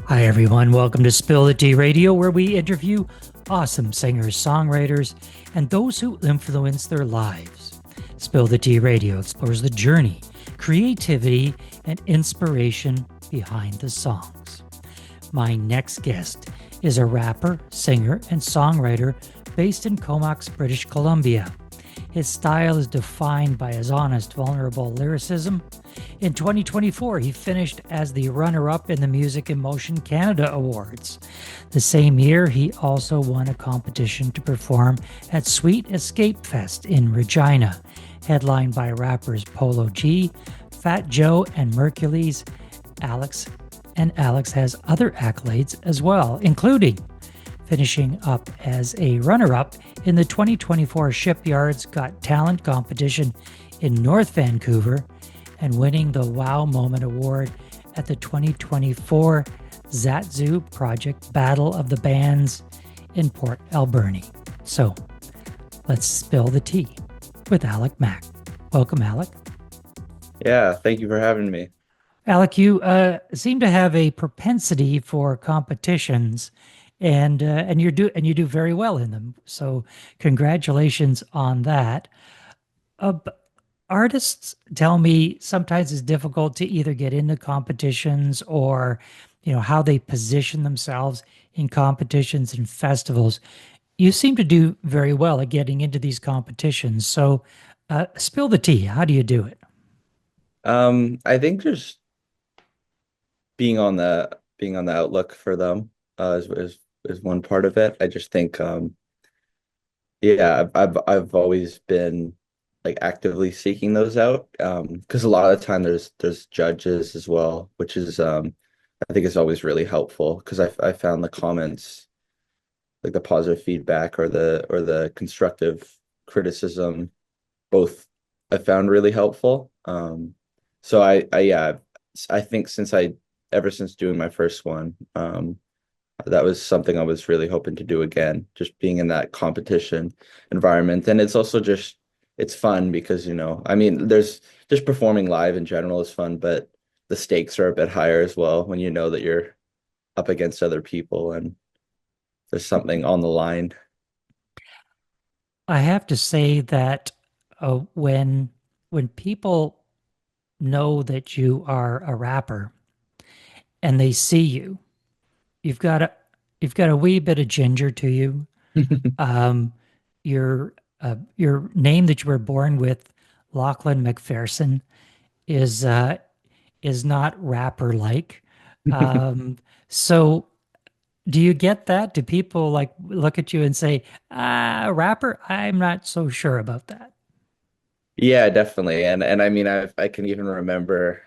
Hi, everyone. Welcome to Spill the Tea Radio, where we interview awesome singers, songwriters, and those who influence their lives. Spill the Tea Radio explores the journey, creativity, and inspiration behind the songs. My next guest is a rapper, singer, and songwriter based in Comox, British Columbia. His style is defined by his honest, vulnerable lyricism. In 2024, he finished as the runner-up in the Music in Motion Canada Awards. The same year, he also won a competition to perform at Sweet Escape Fest in Regina, headlined by rappers Polo G, Fat Joe and Merkules. Alex has other accolades as well, including finishing up as a runner-up in the 2024 Shipyards Got Talent competition in North Vancouver and winning the Wow Moment Award at the 2024 Zattzoo Project Battle of the Bands in Port Albern. So, let's spill the tea with Alick Mac. Welcome, Alick. Yeah, thank you for having me. Alick, you seem to have a propensity for competitions, and you do very well in them. So, congratulations on that. But artists tell me sometimes it's difficult to either get into competitions or, how they position themselves in competitions and festivals. You seem to do very well at getting into these competitions. So, spill the tea. How do you do it? I think just being on the outlook for them is one part of it. I just think yeah, I've always been like actively seeking those out because a lot of the time there's judges as well, which is I think is always really helpful because I found the comments, like the positive feedback or the constructive criticism, both I found really helpful. So I yeah, I think ever since doing my first one, that was something I was really hoping to do again, just being in that competition environment. And it's also just it's fun because, I mean, there's just performing live in general is fun, but the stakes are a bit higher as well when you know that you're up against other people and there's something on the line. I have to say that when people know that you are a rapper and they see you, you've got a you've got a wee bit of ginger to you. Um, your name that you were born with, Lachlan McPherson, is uh, is not rapper like. So do you get that? Do people like look at you and say, rapper? I'm not so sure about that. Yeah, definitely. And I mean I can even remember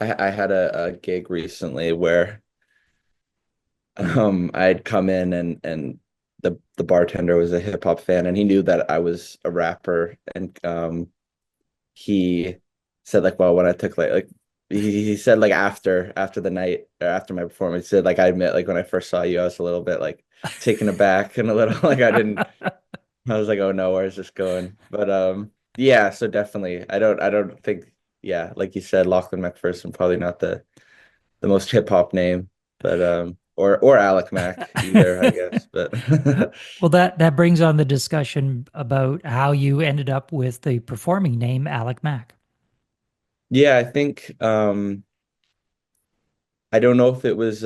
I had a gig recently where I'd come in and the bartender was a hip hop fan and he knew that I was a rapper and he said like, well, when I took like he said like after the night or after my performance, he said like I admit like when I first saw you I was a little bit like taken aback and a little like I was like, oh no, where's this going? But yeah, so definitely I don't think, yeah, like you said, Lachlan McPherson probably not the most hip hop name, but or Alick Mac either, I guess. But Well, that brings on the discussion about how you ended up with the performing name Alec Mac. yeah, I think I don't know if it was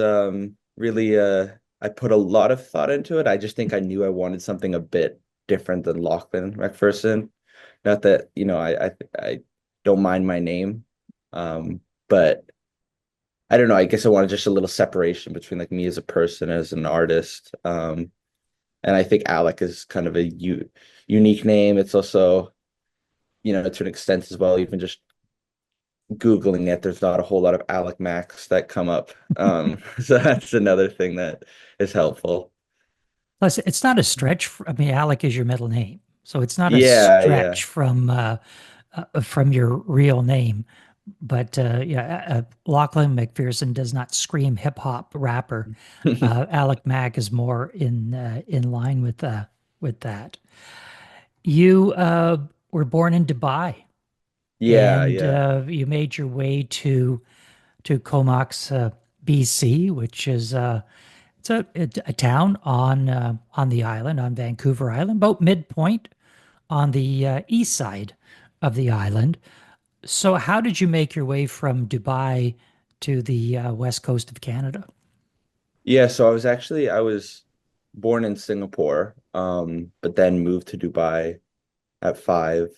really I put a lot of thought into it. I just think I knew I wanted something a bit different than Lachlan McPherson. Not that, I don't mind my name. But I don't know, I guess I wanted just a little separation between like me as a person, as an artist. And I think Alec is kind of a unique name. It's also, to an extent as well, even just Googling it, there's not a whole lot of Alick Macs that come up. So that's another thing that is helpful. Plus, it's not a stretch. I mean, Alec is your middle name, so it's not a Yeah, yeah. stretch from your real name. But yeah, Lachlan McPherson does not scream hip hop rapper. Alec Mack is more in line with that. You were born in Dubai, Yeah, and yeah. you made your way to Comox BC, which is it's a town on the island, on Vancouver Island, about midpoint on the east side of the island. So, how did you make your way from Dubai to the west coast of Canada? Yeah, so I was born in Singapore, but then moved to Dubai at 5.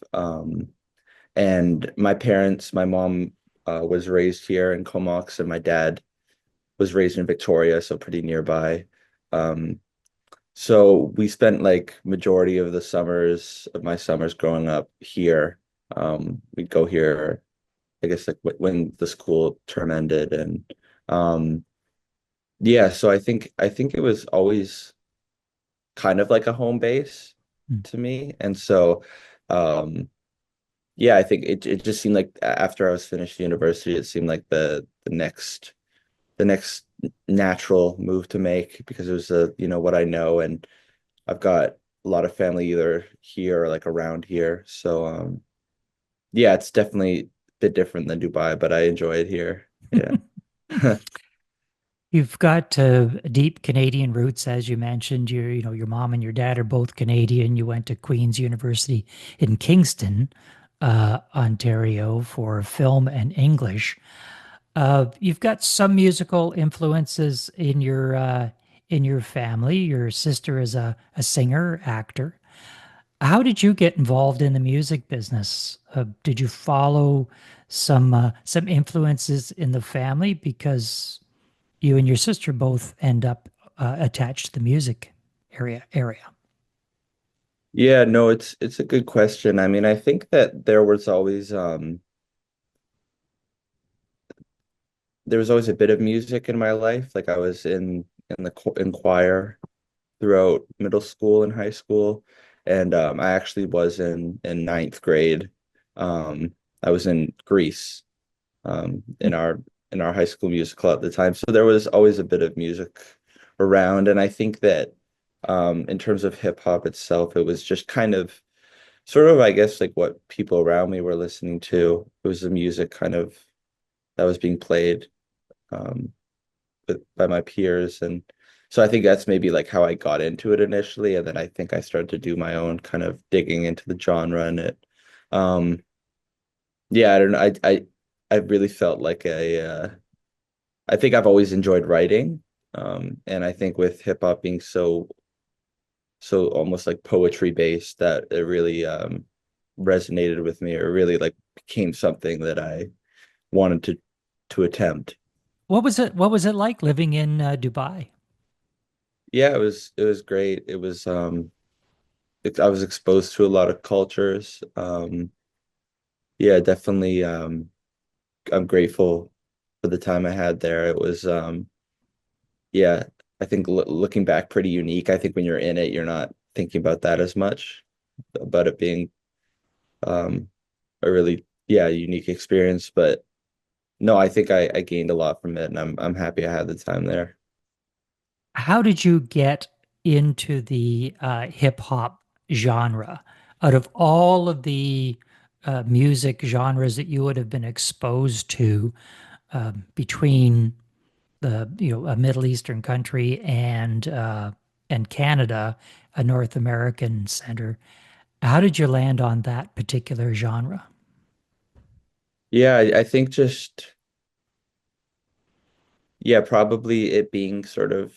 And my mom was raised here in Comox, and my dad was raised in Victoria, so pretty nearby. Um, so we spent like majority of the summers of my summers growing up here. We'd go here, I guess, like when the school term ended, and um, yeah. So I think it was always kind of like a home base Hmm. to me, and so um, yeah, I think it just seemed like after I was finished university, it seemed like the next natural move to make because it was what I know, and I've got a lot of family either here or like around here. So yeah, it's definitely a bit different than Dubai, but I enjoy it here. Yeah. You've got deep Canadian roots, as you mentioned. Your mom and your dad are both Canadian. You went to Queen's University in Kingston, Ontario, for film and English. You've got some musical influences in your family. Your sister is a singer, actor. How did you get involved in the music business? Did you follow some influences in the family because you and your sister both end up attached to the music area? Yeah, no, it's a good question. I mean, I think that there was always a bit of music in my life. Like I was in choir throughout middle school and high school, and I actually was in ninth grade. I was in Greece in our high school musical at the time, so there was always a bit of music around, and I think that in terms of hip hop itself, it was just kind of sort of I guess like what people around me were listening to. It was the music kind of that was being played. Um, by my peers, and so I think that's maybe like how I got into it initially, and then I think I started to do my own kind of digging into the genre, and it um yeah, I don't know, I really felt like I think I've always enjoyed writing, and I think with hip hop being so almost like poetry based, that it really resonated with me, or really like became something that I wanted to attempt. What was it like living in Dubai? Yeah, it was great. I was exposed to a lot of cultures. Yeah, definitely. I'm grateful for the time I had there. It was, yeah, I think looking back, pretty unique. I think when you're in it, you're not thinking about that as much, about it being um, a really, yeah, unique experience. But no, I think I gained a lot from it, and I'm happy I had the time there. How did you get into the hip hop genre? Out of all of the music genres that you would have been exposed to between a Middle Eastern country and Canada, a North American center, how did you land on that particular genre? Yeah, I think just yeah, probably it being sort of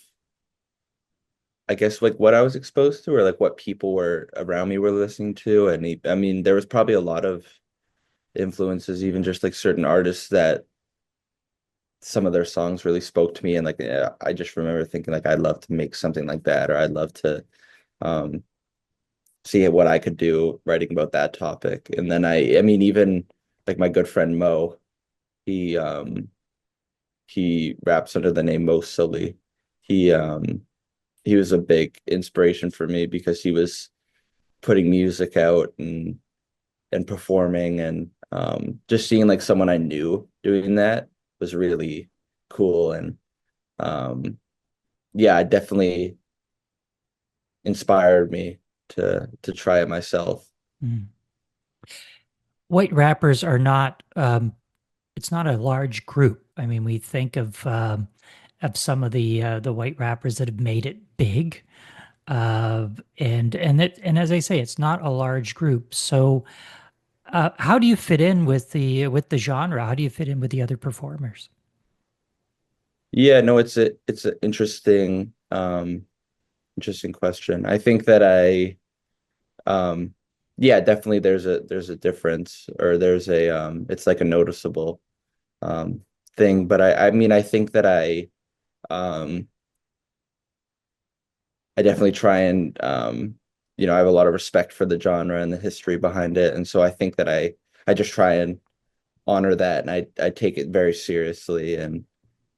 I guess like what I was exposed to or like what people were around me were listening to. And I mean, there was probably a lot of influences, even just like certain artists that some of their songs really spoke to me. And like, yeah, I just remember thinking like, I'd love to make something like that, or I'd love to um, see what I could do writing about that topic. And then I mean, even like my good friend Mo, he, um, he raps under the name Mo Silly. He, um, he was a big inspiration for me because he was putting music out and performing, and just seeing like someone I knew doing that was really cool, and um yeah, it definitely inspired me to try it myself. Mm. White rappers are not it's not a large group. I mean, we think of some of the white rappers that have made it big, and as I say, it's not a large group. So, how do you fit in with the genre? How do you fit in with the other performers? Yeah, no, it's an interesting question. I think that um yeah, definitely there's a difference, or there's a it's like a noticeable um thing. But I mean, I think that um I definitely try and I have a lot of respect for the genre and the history behind it. And so I think that I just try and honor that, and I take it very seriously, and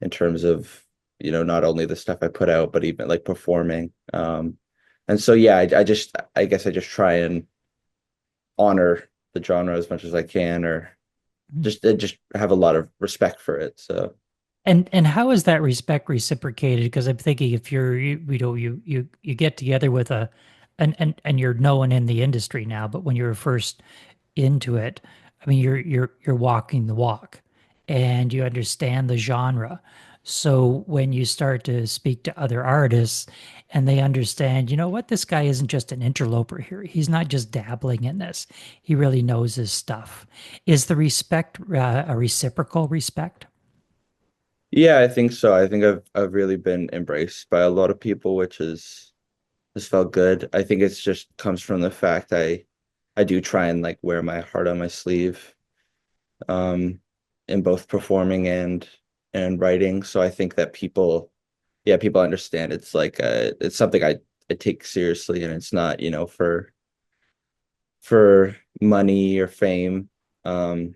in terms of, not only the stuff I put out, but even like performing. And so yeah, I guess I just try and honor the genre as much as I can, or just have a lot of respect for it. So And how is that respect reciprocated? Because I'm thinking if you get together with and you're known in the industry now, but when you were first into it, I mean you're walking the walk and you understand the genre. So when you start to speak to other artists and they understand, you know what, this guy isn't just an interloper here. He's not just dabbling in this. He really knows his stuff. Is the respect a reciprocal respect? yeah, I think so. I think I've really been embraced by a lot of people, which has felt good. I think it's just comes from the fact I do try and like wear my heart on my sleeve, um, in both performing and writing. So I think that people understand it's like it's something I take seriously, and it's not, for money or fame. Um,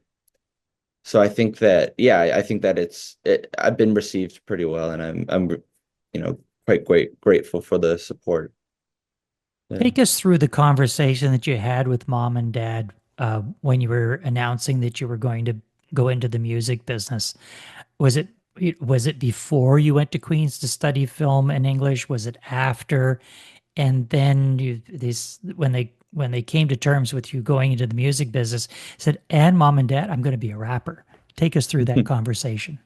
so I think that, yeah, I think that I've been received pretty well, and I'm quite grateful for the support. Yeah. Take us through the conversation that you had with mom and dad when you were announcing that you were going to go into the music business. Was it was it before you went to Queens to study film and English? Was it after? And then when they came to terms with you going into the music business, said, "And mom and dad, I'm going to be a rapper." Take us through that conversation.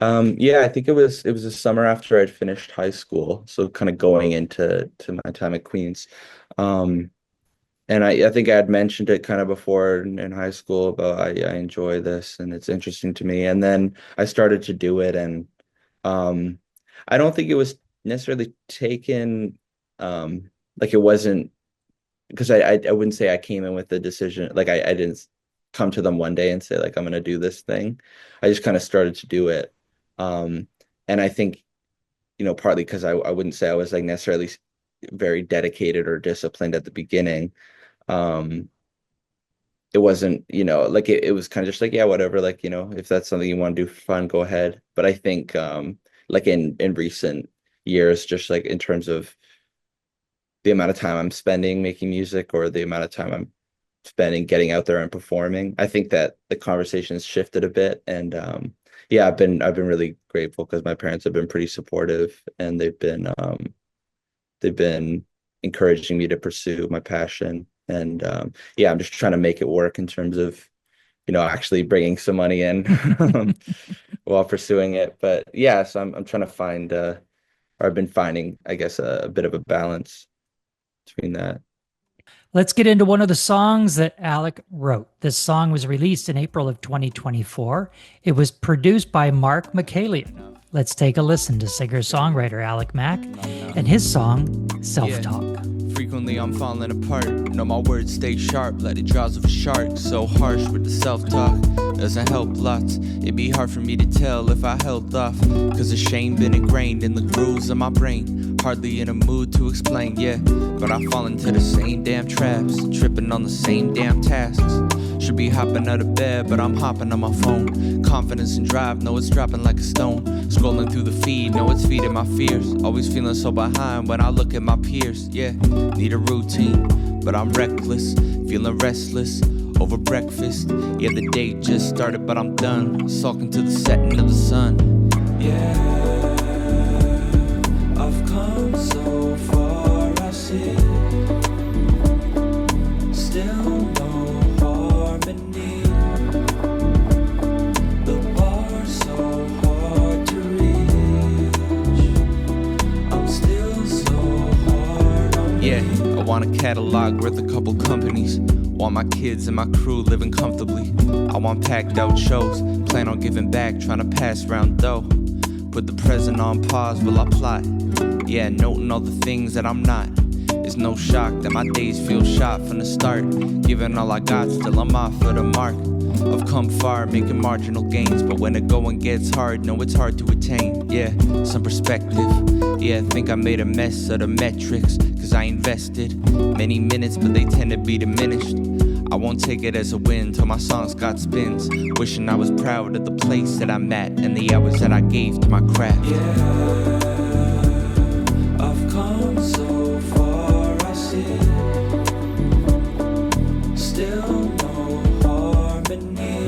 Yeah, I think it was a summer after I'd finished high school, so kind of going into my time at Queens. Um, and I think I had mentioned it kind of before in high school about I enjoy this and it's interesting to me. And then I started to do it, and um, I don't think it was necessarily taken, like it wasn't, because I wouldn't say I came in with the decision, like I didn't come to them one day and say like I'm gonna do this thing. I just kind of started to do it. Um, and I think, partly because I wouldn't say I was like necessarily very dedicated or disciplined at the beginning. Um, it wasn't, like it was kind of just like, yeah, whatever, like, if that's something you want to do for fun, go ahead. But I think like in recent years, just like in terms of the amount of time I'm spending making music, or the amount of time I'm spending getting out there and performing, I think that the conversation has shifted a bit. And yeah, I've been really grateful because my parents have been pretty supportive, and they've been encouraging me to pursue my passion. And yeah, I'm just trying to make it work in terms of, actually bringing some money in while pursuing it. But yeah, so I'm trying to find or I've been finding, I guess, a bit of a balance between that. Let's get into one of the songs that Alick wrote. This song was released in April of 2024. It was produced by Mark McCallion. Let's take a listen to singer-songwriter Alick Mac and his song, Self-Talk. Frequently I'm falling apart. No, my words stay sharp like the jaws of a shark. So harsh with the self-talk doesn't help lots. It'd be hard for me to tell if I held off, cause the shame been ingrained in the grooves of my brain. Hardly in a mood to explain, yeah, but I fall into the same damn traps, tripping on the same damn tasks. Should be hopping out of bed, but I'm hopping on my phone. Confidence and drive, know it's dropping like a stone. Scrolling through the feed, know it's feeding my fears. Always feeling so behind when I look at my peers, yeah. Need a routine, but I'm reckless. Feeling restless over breakfast. Yeah, the day just started, but I'm done. Sulking to the setting of the sun. Yeah, I've come so far, I see. Still no harmony. want a catalog worth a couple companies. Want my kids and my crew living comfortably. I want packed out shows, plan on giving back, trying to pass round dough. Put the present on pause while I plot. Yeah, noting all the things that I'm not. It's no shock that my days feel shot from the start. Giving all I got, still I'm off of the mark. I've come far, making marginal gains, but when the going gets hard, no, it's hard to attain. Yeah, some perspective. Yeah, I think I made a mess of the metrics, cause I invested many minutes, but they tend to be diminished. I won't take it as a win till my songs got spins. Wishing I was proud of the place that I'm at and the hours that I gave to my craft. Yeah, I've come so far, I see. Still no harmony.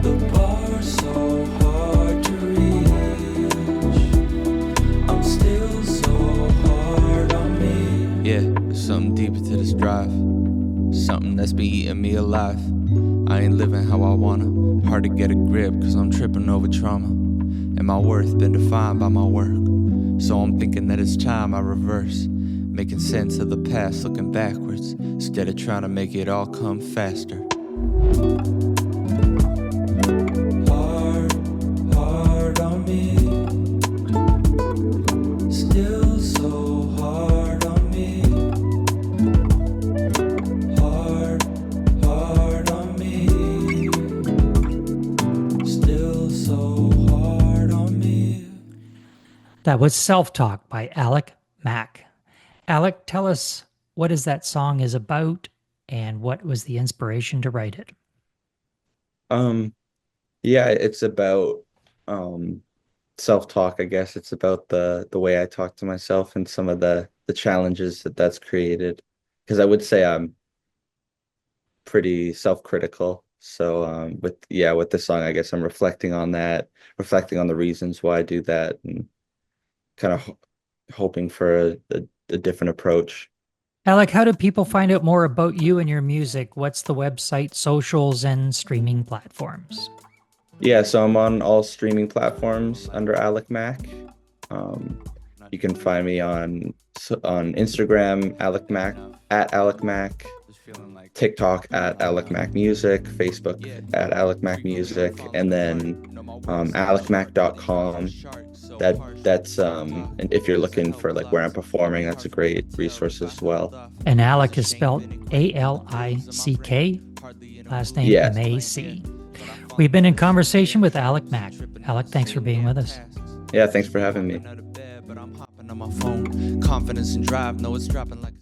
The bar's so hard to reach. I'm still so hard on me. Yeah, there's something deeper to this drive. Something that's been eating me alive. I ain't living how I wanna. Hard to get a grip cause I'm tripping over trauma. And my worth been defined by my work. So I'm thinking that it's time I reverse. Making sense of the past, looking backwards. Instead of trying to make it all come faster. Hard on me. Still so hard on me. Hard on me. Still so hard on me. That was Self-Talk by Alick Mac. Alick, tell us what is that song is about and what was the inspiration to write it? Yeah, it's about self-talk, I guess. It's about the way I talk to myself and some of the challenges that's created. Because I would say I'm pretty self-critical. So with this song, I guess I'm reflecting on that, reflecting on the reasons why I do that, and kind of hoping for a different approach. Alick, how do people find out more about you and your music? What's the website, socials, and streaming platforms? Yeah, so I'm on all streaming platforms under Alick Mac. You can find me on Instagram, Alick Mac, at Alick Mac, TikTok at Alick Mac Music, Facebook at Alick Mac Music, and then alickmac.com. That's and if you're looking for like where I'm performing, that's a great resource as well. And Alick is spelled A-L-I-C-K, last name Yeah. M-A-C. We've been in conversation with Alick Mac. Alick, thanks for being with us. Yeah, thanks for having me. But I'm hopping on my phone. Confidence and drive, no, it's dropping like